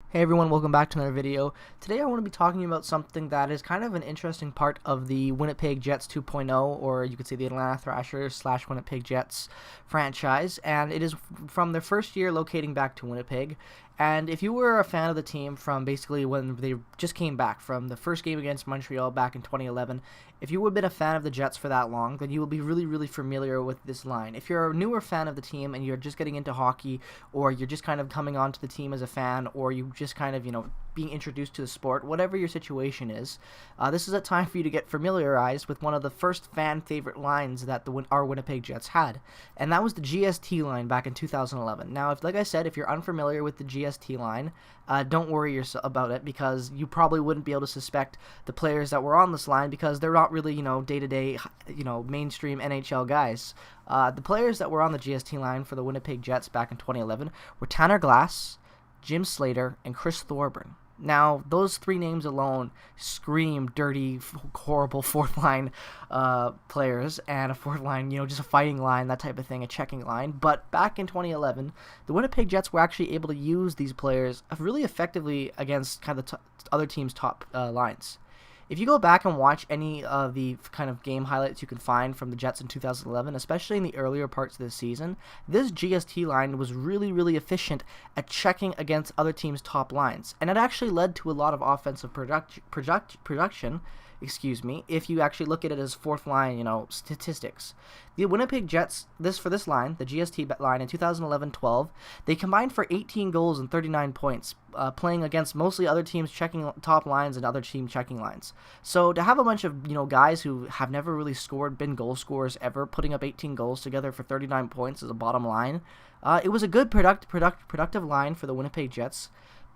Hey everyone, welcome back to another video. Today I want to be talking about something that is kind of an interesting part of the Winnipeg Jets 2.0, or you could say the Atlanta Thrashers / Winnipeg Jets franchise, and it is from their first year locating back to Winnipeg. And if you were a fan of the team from basically when they just came back from the first game against Montreal back in 2011, if you have been a fan of the Jets for that long, then you will be really familiar with this line. If you're a newer fan of the team and you're just getting into hockey, or you're just kind of coming onto the team as a fan, or you just kind of, being introduced to the sport, whatever your situation is, this is a time for you to get familiarized with one of the first fan favorite lines that our Winnipeg Jets had, and that was the G.S.T line back in 2011. Now, like I said, if you're unfamiliar with the G.S.T line, don't worry about it, because you probably wouldn't be able to suspect the players that were on this line, because they're not really, day-to-day, mainstream NHL guys. The players that were on the G.S.T line for the Winnipeg Jets back in 2011 were Tanner Glass, Jim Slater, and Chris Thorburn. Now, those three names alone scream dirty, horrible fourth-line players, and a fourth-line, just a fighting line, that type of thing, a checking line. But back in 2011, the Winnipeg Jets were actually able to use these players really effectively against kind of the other teams' top lines. If you go back and watch any of the kind of game highlights you can find from the Jets in 2011, especially in the earlier parts of the season, this GST line was really efficient at checking against other teams' top lines. And it actually led to a lot of offensive production, if you actually look at it as fourth line, statistics. The Winnipeg Jets, for this line, the GST line in 2011-12, they combined for 18 goals and 39 points, playing against mostly other teams checking top lines and other team checking lines. So to have a bunch of, guys who have never really been goal scorers ever, putting up 18 goals together for 39 points as a bottom line, it was a good productive line for the Winnipeg Jets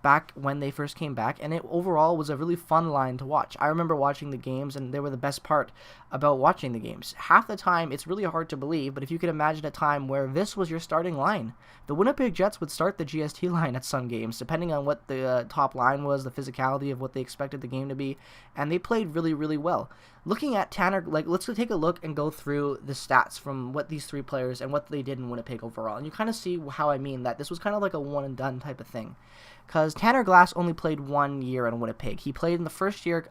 back when they first came back, and it overall was a really fun line to watch. I remember watching the games, and they were the best part about watching the games. Half the time, it's really hard to believe, but if you could imagine a time where this was your starting line, the Winnipeg Jets would start the GST line at some games, depending on what the top line was, the physicality of what they expected the game to be, and they played really well. Looking at Tanner, let's take a look and go through the stats from what these three players and what they did in Winnipeg overall, and you kind of see how I mean that this was kind of like a one-and-done type of thing. Because Tanner Glass only played 1 year in Winnipeg. He played in the first year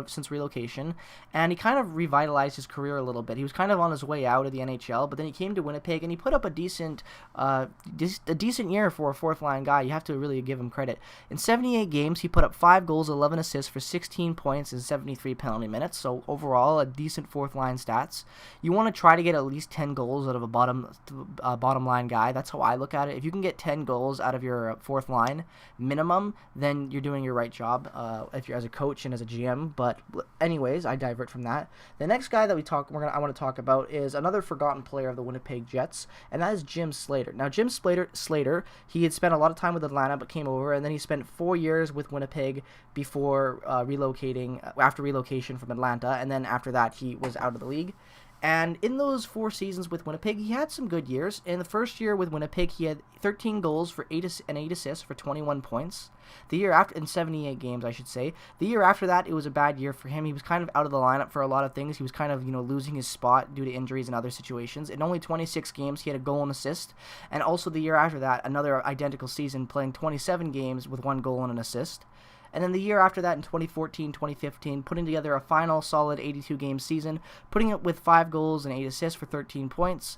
since relocation, and he kind of revitalized his career a little bit. He was kind of on his way out of the NHL, but then he came to Winnipeg, and he put up a decent year for a fourth-line guy. You have to really give him credit. In 78 games, he put up 5 goals, 11 assists for 16 points and 73 penalty minutes, so overall, a decent fourth-line stats. You want to try to get at least 10 goals out of a bottom-line guy. That's how I look at it. If you can get 10 goals out of your fourth line minimum, then you're doing your right job if you're as a coach and as a GM. But anyways, I divert from that. The next guy that I want to talk about is another forgotten player of the Winnipeg Jets, and that is Jim Slater. Now, Jim Slater, he had spent a lot of time with Atlanta, but came over, and then he spent 4 years with Winnipeg before after relocation from Atlanta, and then after that, he was out of the league. And in those 4 seasons with Winnipeg, he had some good years. In the first year with Winnipeg, he had 13 goals for 8 assists for 21 points. The year after, in 78 games, I should say. The year after that, it was a bad year for him. He was kind of out of the lineup for a lot of things. He was kind of, losing his spot due to injuries and other situations. In only 26 games, he had a goal and assist. And also the year after that, another identical season, playing 27 games with 1 goal and an assist. And then the year after that, in 2014-2015, putting together a final solid 82-game season, putting it with 5 goals and 8 assists for 13 points.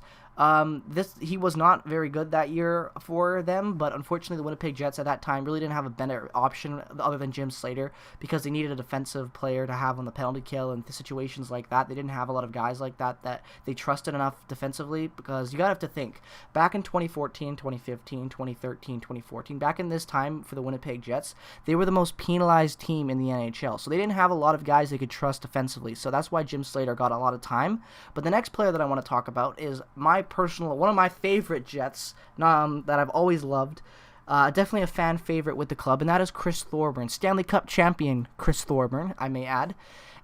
He was not very good that year for them, but unfortunately the Winnipeg Jets at that time really didn't have a better option other than Jim Slater, because they needed a defensive player to have on the penalty kill and situations like that. They didn't have a lot of guys like that they trusted enough defensively, because you gotta have to think, back in 2014, 2015, 2013, 2014, back in this time for the Winnipeg Jets, they were the most penalized team in the NHL, so they didn't have a lot of guys they could trust defensively, so that's why Jim Slater got a lot of time. But the next player that I want to talk about is one of my favorite Jets that I've always loved, definitely a fan favorite with the club, and that is Chris Thorburn, Stanley Cup champion Chris Thorburn, I may add.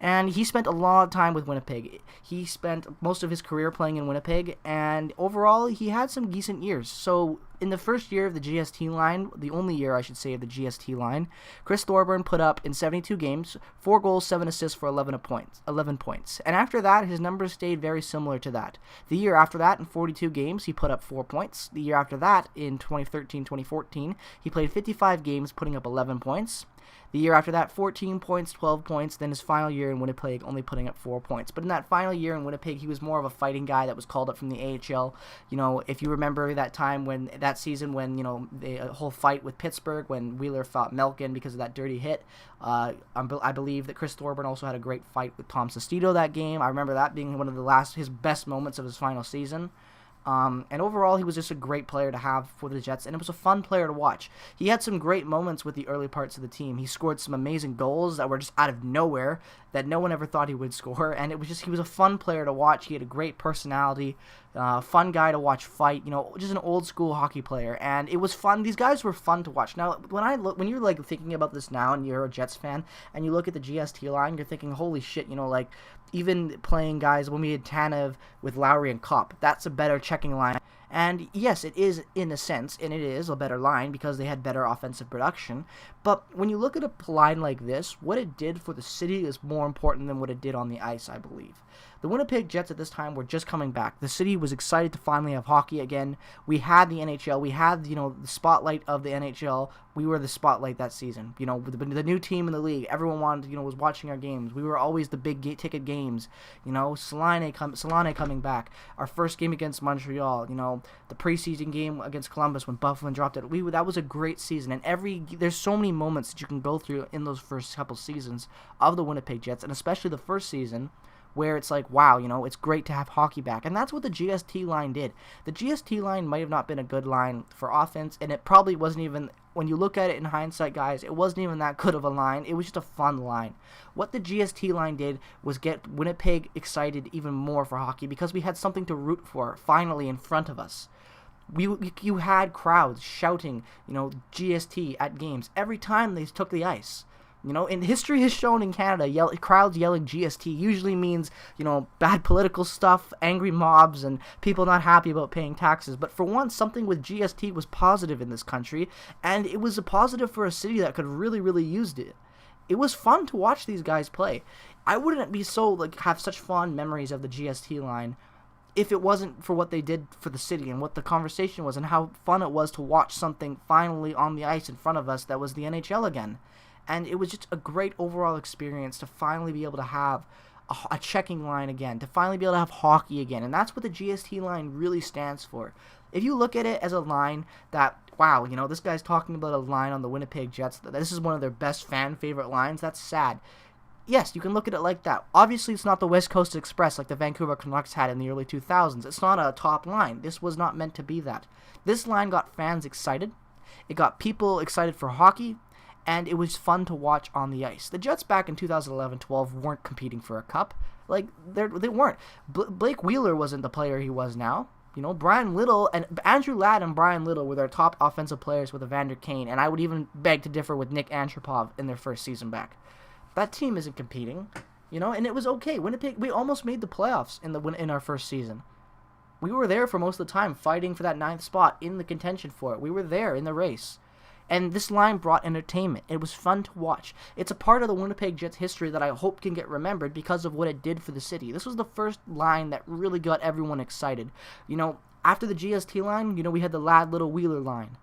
And he spent a lot of time with Winnipeg. He spent most of his career playing in Winnipeg, and overall, he had some decent years. So, in the first year of the G.S.T. line, the only year, I should say, of the G.S.T. line, Chris Thorburn put up, in 72 games, 4 goals, 7 assists for 11 points. And after that, his numbers stayed very similar to that. The year after that, in 42 games, he put up 4 points. The year after that, in 2013-2014, he played 55 games, putting up 11 points. The year after that, 14 points, 12 points. Then his final year in Winnipeg, only putting up 4 points. But in that final year in Winnipeg, he was more of a fighting guy that was called up from the AHL. You know, if you remember that season when, you know, the whole fight with Pittsburgh, when Wheeler fought Malkin because of that dirty hit. I believe that Chris Thorburn also had a great fight with Tom Sestito that game. I remember that being one of his best moments of his final season. And overall, he was just a great player to have for the Jets, and it was a fun player to watch. He had some great moments with the early parts of the team. He scored some amazing goals that were just out of nowhere that no one ever thought he would score, and he was a fun player to watch. He had a great personality, fun guy to watch fight, you know, just an old school hockey player, and it was fun. These guys were fun to watch. Now, when you're like thinking about this now and you're a Jets fan and you look at the GST line, you're thinking, holy shit, you know, like even playing guys when we had Tanev with Lowry and Kopp, that's a better checking line. And yes, it is in a sense, and it is a better line because they had better offensive production. But when you look at a line like this, what it did for the city is more important than what it did on the ice, I believe. The Winnipeg Jets at this time were just coming back. The city was excited to finally have hockey again. We had the NHL. We had, you know, the spotlight of the NHL. We were the spotlight that season. You know, the new team in the league. Everyone wanted, you know, was watching our games. We were always the big ticket games. You know, Solane coming back. Our first game against Montreal. You know, the preseason game against Columbus when Buffalo dropped it. That was a great season. And there's so many moments that you can go through in those first couple seasons of the Winnipeg Jets, and especially the first season, where it's like, wow, you know, it's great to have hockey back. And that's what the GST line did. The GST line might have not been a good line for offense, and it probably wasn't even, when you look at it in hindsight, guys, it wasn't even that good of a line. It was just a fun line. What the GST line did was get Winnipeg excited even more for hockey because we had something to root for finally in front of us. You had crowds shouting, you know, GST at games every time they took the ice. You know, and history has shown in Canada, crowds yelling GST usually means, you know, bad political stuff, angry mobs, and people not happy about paying taxes. But for once, something with GST was positive in this country, and it was a positive for a city that could really, really use it. It was fun to watch these guys play. I wouldn't be have such fond memories of the GST line if it wasn't for what they did for the city and what the conversation was and how fun it was to watch something finally on the ice in front of us that was the NHL again. And it was just a great overall experience to finally be able to have a checking line again, to finally be able to have hockey again. And that's what the GST line really stands for. If you look at it as a line that, wow, you know, this guy's talking about a line on the Winnipeg Jets, that this is one of their best fan favorite lines, that's sad. Yes, you can look at it like that. Obviously, it's not the West Coast Express like the Vancouver Canucks had in the early 2000s. It's not a top line. This was not meant to be that. This line got fans excited. It got people excited for hockey. And it was fun to watch on the ice. The Jets back in 2011-12 weren't competing for a cup. Like, they weren't. Blake Wheeler wasn't the player he was now. You know, Brian Little and Andrew Ladd and Brian Little were their top offensive players with Evander Kane. And I would even beg to differ with Nick Antropov in their first season back. That team isn't competing, you know, and it was okay. Winnipeg, we almost made the playoffs in our first season. We were there for most of the time, fighting for that 9th spot, in the contention for it. We were there in the race. And this line brought entertainment. It was fun to watch. It's a part of the Winnipeg Jets history that I hope can get remembered because of what it did for the city. This was the first line that really got everyone excited. You know, after the GST line, you know, we had the Ladd Little Wheeler line.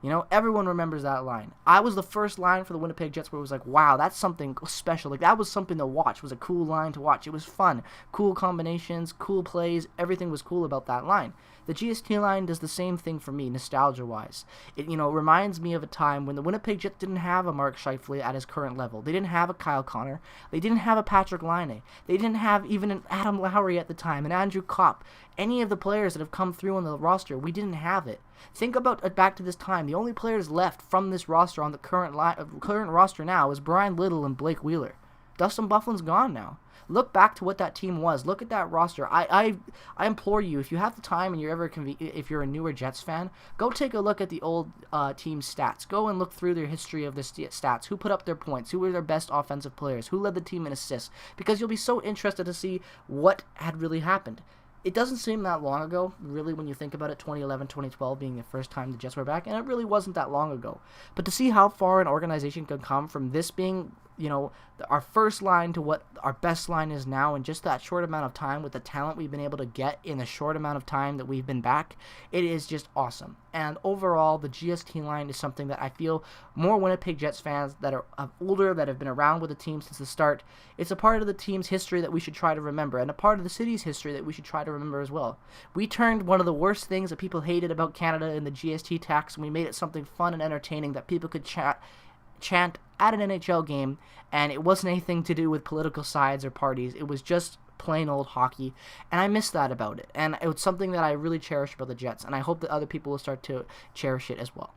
You know, everyone remembers that line. I was the first line for the Winnipeg Jets where it was like, wow, that's something special. Like, that was something to watch. It was a cool line to watch. It was fun. Cool combinations, cool plays. Everything was cool about that line. The GST line does the same thing for me, nostalgia-wise. It, you know, reminds me of a time when the Winnipeg Jets didn't have a Mark Scheifele at his current level. They didn't have a Kyle Connor. They didn't have a Patrick Laine. They didn't have even an Adam Lowry at the time, an Andrew Kopp. Any of the players that have come through on the roster, we didn't have it. Think about it back to this time. The only players left from this roster on the current roster now is Brian Little and Blake Wheeler. Dustin Byfuglien's gone now. Look back to what that team was. Look at that roster. I implore you, if you have the time and you're ever if you're a newer Jets fan, go take a look at the old team stats. Go and look through their history of the stats. Who put up their points? Who were their best offensive players? Who led the team in assists? Because you'll be so interested to see what had really happened. It doesn't seem that long ago, really, when you think about it, 2011, 2012 being the first time the Jets were back, and it really wasn't that long ago. But to see how far an organization can come from this being, you know, our first line to what our best line is now in just that short amount of time with the talent we've been able to get in the short amount of time that we've been back, it is just awesome. And overall, the G.S.T. line is something that I feel more Winnipeg Jets fans that are older, that have been around with the team since the start, it's a part of the team's history that we should try to remember, and a part of the city's history that we should try to remember as well. We turned one of the worst things that people hated about Canada in the G.S.T. tax, and we made it something fun and entertaining that people could chant at an NHL game, and it wasn't anything to do with political sides or parties. It was just plain old hockey, and I miss that about it, and it was something that I really cherish about the Jets, and I hope that other people will start to cherish it as well.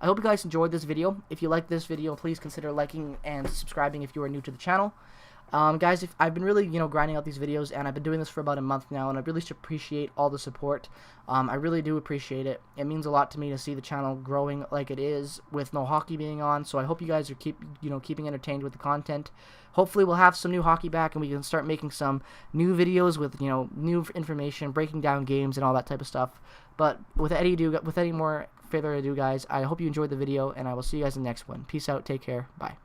I hope you guys enjoyed this video. If you like this video, please consider liking and subscribing if you are new to the channel. Guys, I've been really, grinding out these videos, and I've been doing this for about a month now, and I really appreciate all the support. I really do appreciate it. It means a lot to me to see the channel growing like it is with no hockey being on, so I hope you guys are keeping entertained with the content. Hopefully we'll have some new hockey back, and we can start making some new videos with, new information, breaking down games and all that type of stuff. But without any more further ado, guys, I hope you enjoyed the video, and I will see you guys in the next one. Peace out, take care, bye.